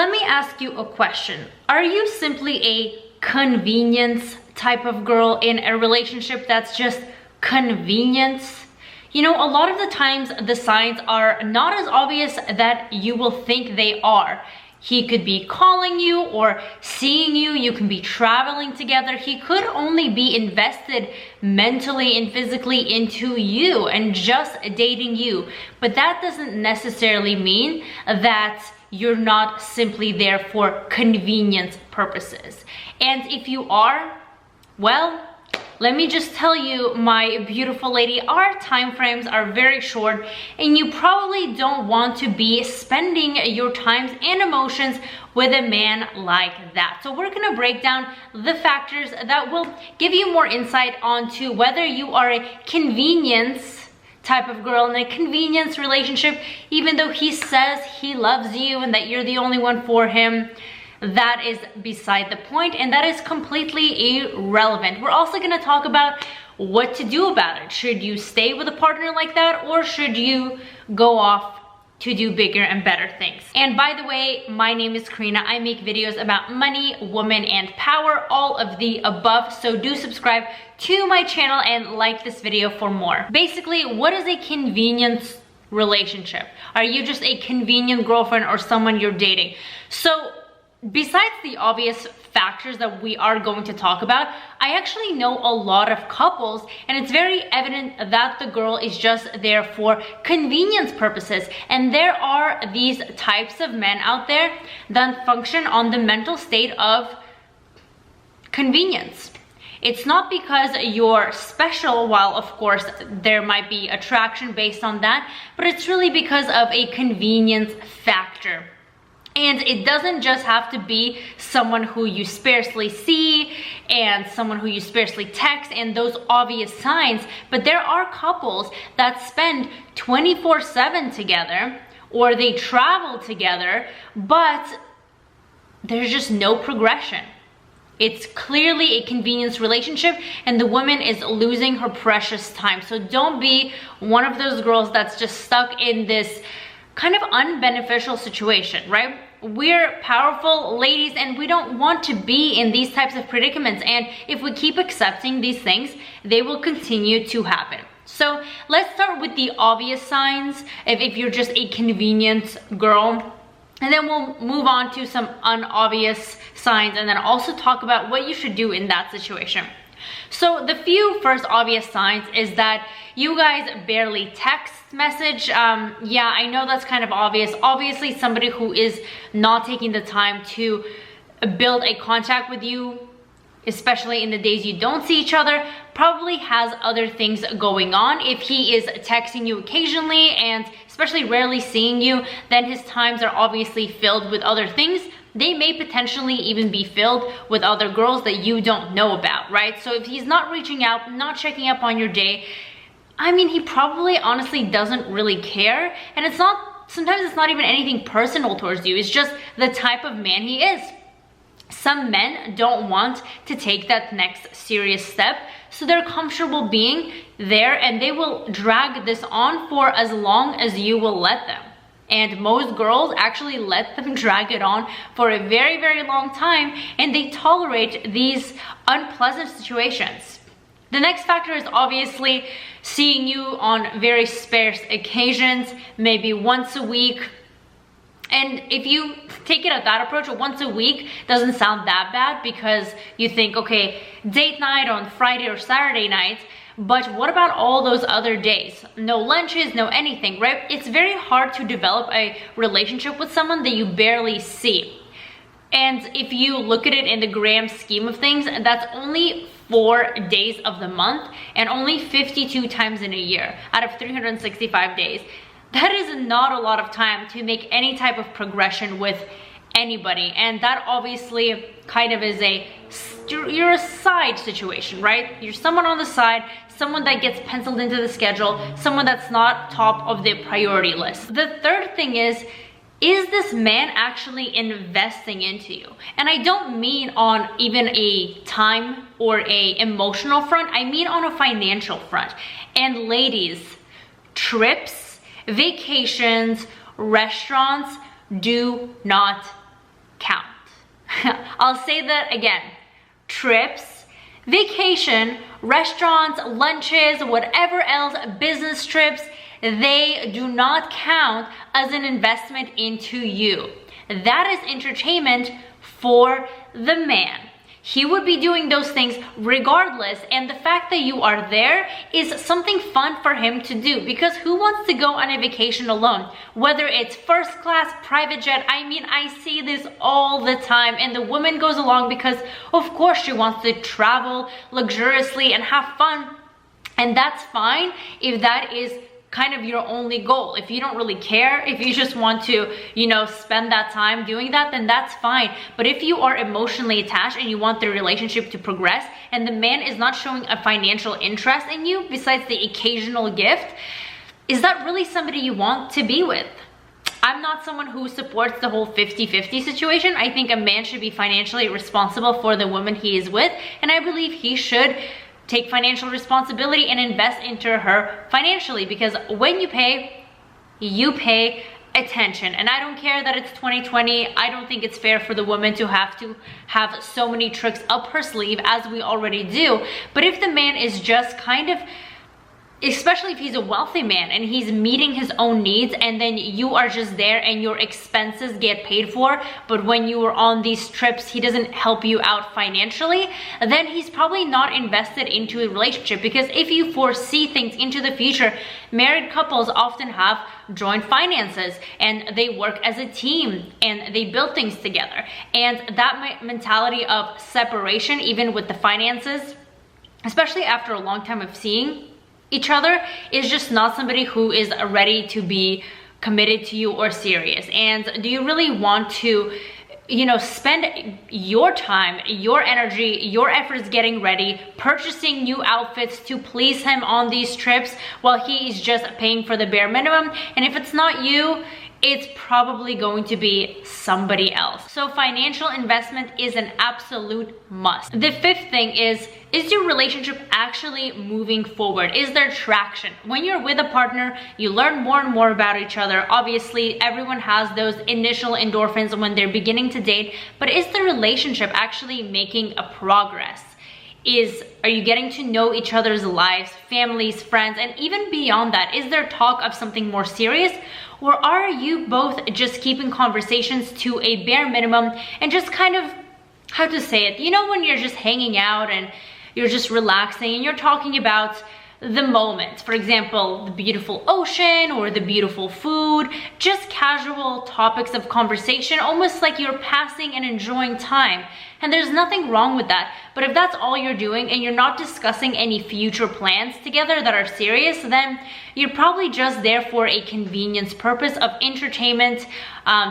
let me ask you a question. Are you simply a convenience type of girl in a relationship that's just convenience? You know, a lot of the times the signs are not as obvious that you will think they are. He could be calling you or seeing you. You can be traveling together. He could only be invested mentally and physically into you and just dating you. But that doesn't necessarily mean that you're not simply there for convenience purposes. And if you are, well, let me just tell you, my beautiful lady, our time frames are very short, and you probably don't want to be spending your times and emotions with a man like that. So we're gonna break down the factors that will give you more insight onto whether you are a convenience type of girl in a convenience relationship, even though he says he loves you and that you're the only one for him. That is beside the point, and that is completely irrelevant. We're also going to talk about what to do about it. Should you stay with a partner like that, or should you go off to do bigger and better things? And by the way, my name is Karina. I make videos about money, women, and power, all of the above. So do subscribe to my channel and like this video for more. Basically, what is a convenience relationship? Are you just a convenient girlfriend or someone you're dating? So besides the obvious factors that we are going to talk about, I actually know a lot of couples, and it's very evident that the girl is just there for convenience purposes. And there are these types of men out there that function on the mental state of convenience. It's not because you're special, while of course there might be attraction based on that, but it's really because of a convenience factor. And it doesn't just have to be someone who you scarcely see and someone who you scarcely text and those obvious signs, but there are couples that spend 24/7 together, or they travel together, but there's just no progression. It's clearly a convenience relationship, and the woman is losing her precious time. So don't be one of those girls that's just stuck in this kind of unbeneficial situation, right? We're powerful ladies, and we don't want to be in these types of predicaments. And if we keep accepting these things, they will continue to happen. So let's start with the obvious signs if you're just a convenient girl, and then we'll move on to some unobvious signs, and then also talk about what you should do in that situation. So the few first obvious signs is that you guys barely text message. Yeah, I know that's kind of obvious. Obviously, somebody who is not taking the time to build a contact with you, especially in the days you don't see each other, probably has other things going on. If he is texting you occasionally and especially rarely seeing you, then his times are obviously filled with other things. They may potentially even be filled with other girls that you don't know about, right? So if he's not reaching out, not checking up on your day, I mean, he probably honestly doesn't really care. And it's not, sometimes it's not even anything personal towards you. It's just the type of man he is. Some men don't want to take that next serious step, so they're comfortable being there, and they will drag this on for as long as you will let them. And most girls actually let them drag it on for a very, very long time, and they tolerate these unpleasant situations. The next factor is obviously seeing you on very sparse occasions, maybe once a week. And if you take it at that approach, once a week doesn't sound that bad, because you think, okay, date night on Friday or Saturday night, but what about all those other days? No lunches, no anything, right? It's very hard to develop a relationship with someone that you barely see. And if you look at it in the grand scheme of things, that's only 4 days of the month and only 52 times in a year out of 365 days. That is not a lot of time to make any type of progression with anybody. And that obviously kind of is you're a side situation, right? You're someone on the side, someone that gets penciled into the schedule, someone that's not top of the priority list. The third thing is this man actually investing into you? And I don't mean on even a time or a emotional front, I mean on a financial front. And ladies, trips, vacations, restaurants do not I'll say that again. Trips, vacation, restaurants, lunches, whatever else, business trips, they do not count as an investment into you. That is entertainment for the man. He would be doing those things regardless, and the fact that you are there is something fun for him to do, because who wants to go on a vacation alone? Whether it's first class, private jet, I mean, I see this all the time, and the woman goes along because of course she wants to travel luxuriously and have fun, and that's fine if that is kind of your only goal. If you don't really care, if you just want to, you know, spend that time doing that, then that's fine. But if you are emotionally attached and you want the relationship to progress, and the man is not showing a financial interest in you besides the occasional gift, is that really somebody you want to be with? I'm not someone who supports the whole 50-50 situation. I think a man should be financially responsible for the woman he is with, and I believe he should take financial responsibility and invest into her financially, because when you pay attention. And I don't care that it's 2020. I don't think it's fair for the woman to have so many tricks up her sleeve as we already do. But if the man is just kind of, especially if he's a wealthy man and he's meeting his own needs, and then you are just there and your expenses get paid for, but when you are on these trips he doesn't help you out financially, then he's probably not invested into a relationship. Because if you foresee things into the future, married couples often have joint finances and they work as a team and they build things together, and that mentality of separation, even with the finances, especially after a long time of seeing each other, is just not somebody who is ready to be committed to you or serious. And do you really want to, you know, spend your time, your energy, your efforts getting ready, purchasing new outfits to please him on these trips while he is just paying for the bare minimum? And if it's not you, it's probably going to be somebody else. So financial investment is an absolute must. The fifth thing is your relationship actually moving forward? Is there traction? When you're with a partner, you learn more and more about each other. Obviously, everyone has those initial endorphins when they're beginning to date, but is the relationship actually making a progress? Are you getting to know each other's lives, families, friends, and even beyond that? Is there talk of something more serious? Or are you both just keeping conversations to a bare minimum and just kind of, how to say it, you know, when you're just hanging out and you're just relaxing and you're talking about the moment, for example, the beautiful ocean or the beautiful food, just casual topics of conversation, almost like you're passing and enjoying time. And there's nothing wrong with that. But if that's all you're doing and you're not discussing any future plans together that are serious, then you're probably just there for a convenience purpose of entertainment,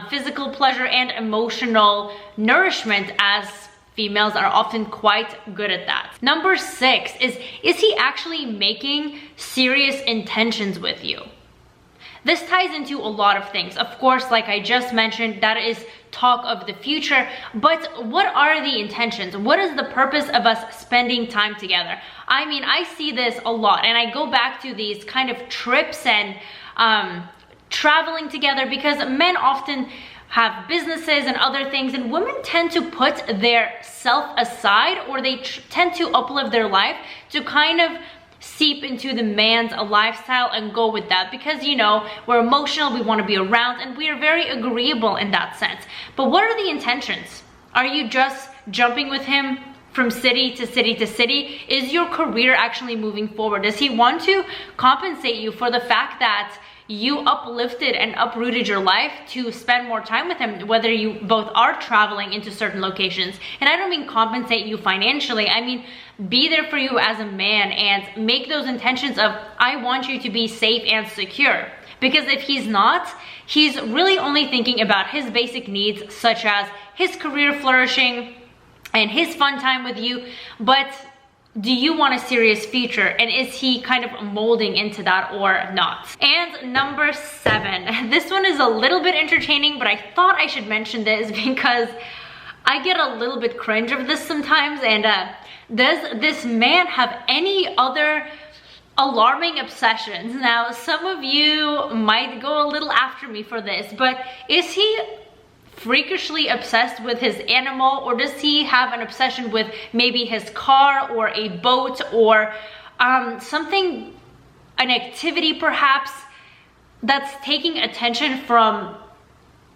physical pleasure, and emotional nourishment, as females are often quite good at that. Number 6 is he actually making serious intentions with you? This ties into a lot of things. Of course, like I just mentioned, that is talk of the future, but what are the intentions? What is the purpose of us spending time together? I mean, I see this a lot, and I go back to these kind of trips and traveling together, because men often have businesses and other things, and women tend to put their self aside, or they tend to uplift their life to kind of seep into the man's lifestyle and go with that, because, you know, we're emotional, we want to be around, and we are very agreeable in that sense. But what are the intentions? Are you just jumping with him from city to city to city? Is your career actually moving forward? Does he want to compensate you for the fact that you uplifted and uprooted your life to spend more time with him, whether you both are traveling into certain locations? And I don't mean compensate you financially, I mean be there for you as a man and make those intentions of, I want you to be safe and secure. Because if he's not, he's really only thinking about his basic needs, such as his career flourishing and his fun time with you. But do you want a serious future? And is he kind of molding into that or not? And number 7, this one is a little bit entertaining, but I thought I should mention this because I get a little bit cringe of this sometimes. And does this man have any other alarming obsessions? Now, some of you might go a little after me for this, but is he freakishly obsessed with his animal, or does he have an obsession with maybe his car or a boat or something, an activity perhaps, that's taking attention from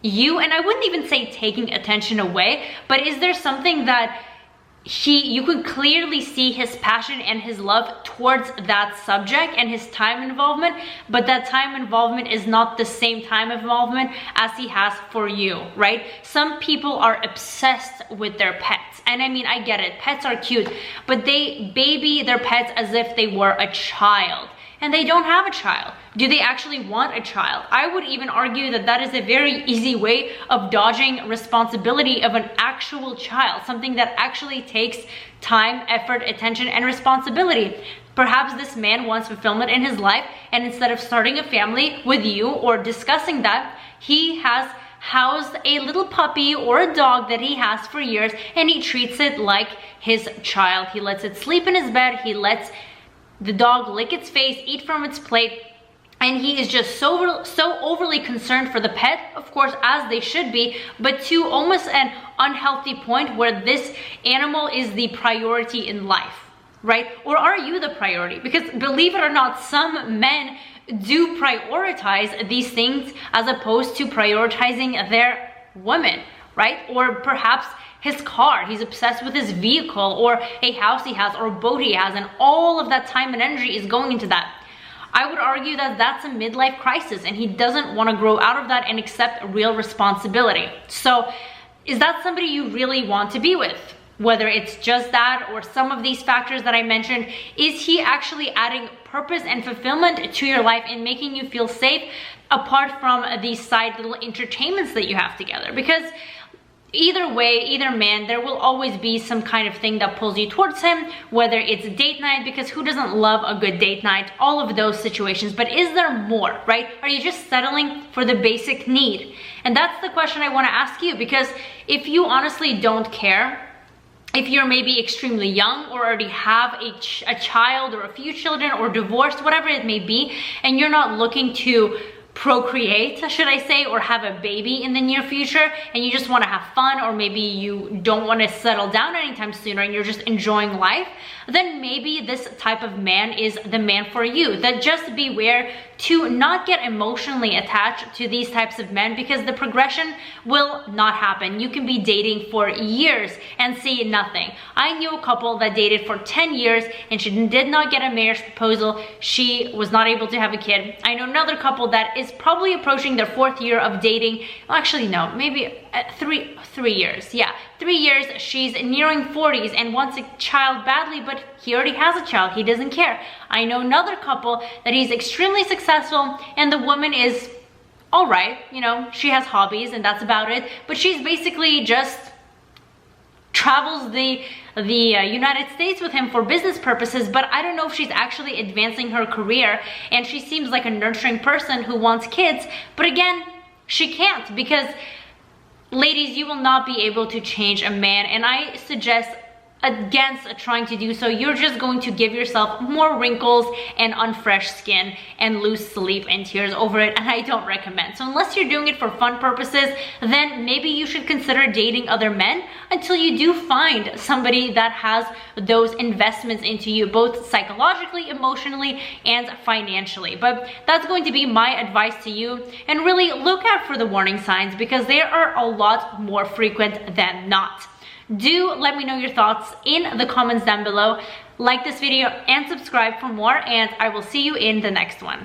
you? And I wouldn't even say taking attention away, but is there something that you could clearly see his passion and his love towards that subject and his time involvement, but that time involvement is not the same time involvement as he has for you, right? Some people are obsessed with their pets. And I mean, I get it, pets are cute, but they baby their pets as if they were a child. And they don't have a child. Do they actually want a child? I would even argue that that is a very easy way of dodging responsibility of an actual child, something that actually takes time, effort, attention, and responsibility. Perhaps this man wants fulfillment in his life, and instead of starting a family with you or discussing that, he has housed a little puppy or a dog that he has for years, and he treats it like his child. He lets it sleep in his bed, he lets the dog lick its face, eat from its plate, and he is just so overly concerned for the pet, of course, as they should be, but to almost an unhealthy point where this animal is the priority in life, right? Or are you the priority? Because believe it or not, some men do prioritize these things as opposed to prioritizing their women, right? Or perhaps his car, he's obsessed with his vehicle, or a house he has, or a boat he has, and all of that time and energy is going into that. I would argue that that's a midlife crisis, and he doesn't want to grow out of that and accept real responsibility. So is that somebody you really want to be with? Whether it's just that or some of these factors that I mentioned, is he actually adding purpose and fulfillment to your life and making you feel safe apart from these side little entertainments that you have together? Because either way, either man, there will always be some kind of thing that pulls you towards him, whether it's date night, because who doesn't love a good date night, all of those situations. But is there more, right? Are you just settling for the basic need? And that's the question I want to ask you, because if you honestly don't care, if you're maybe extremely young or already have a child or a few children or divorced, whatever it may be, and you're not looking to procreate, should I say, or have a baby in the near future, and you just want to have fun, or maybe you don't want to settle down anytime sooner and you're just enjoying life, then maybe this type of man is the man for you. That just beware to not get emotionally attached to these types of men, because the progression will not happen. You can be dating for years and see nothing. I knew a couple that dated for 10 years and she did not get a marriage proposal. She was not able to have a kid. I know another couple that is probably approaching their 4th year of dating. Well, actually no, maybe 3 years. Yeah, 3 years. She's nearing 40s and wants a child badly, but he already has a child. He doesn't care. I know another couple that he's extremely successful and the woman is all right, you know, she has hobbies and that's about it, but she's basically just travels the United States with him for business purposes, but I don't know if she's actually advancing her career, and she seems like a nurturing person who wants kids, but again, she can't, because ladies, you will not be able to change a man, and I suggest against trying to do so. You're just going to give yourself more wrinkles and unfresh skin and lose sleep and tears over it, and I don't recommend. So unless you're doing it for fun purposes, then maybe you should consider dating other men until you do find somebody that has those investments into you, both psychologically, emotionally, and financially. But that's going to be my advice to you, and really look out for the warning signs, because they are a lot more frequent than not. Do let me know your thoughts in the comments down below. Like this video and subscribe for more, and I will see you in the next one.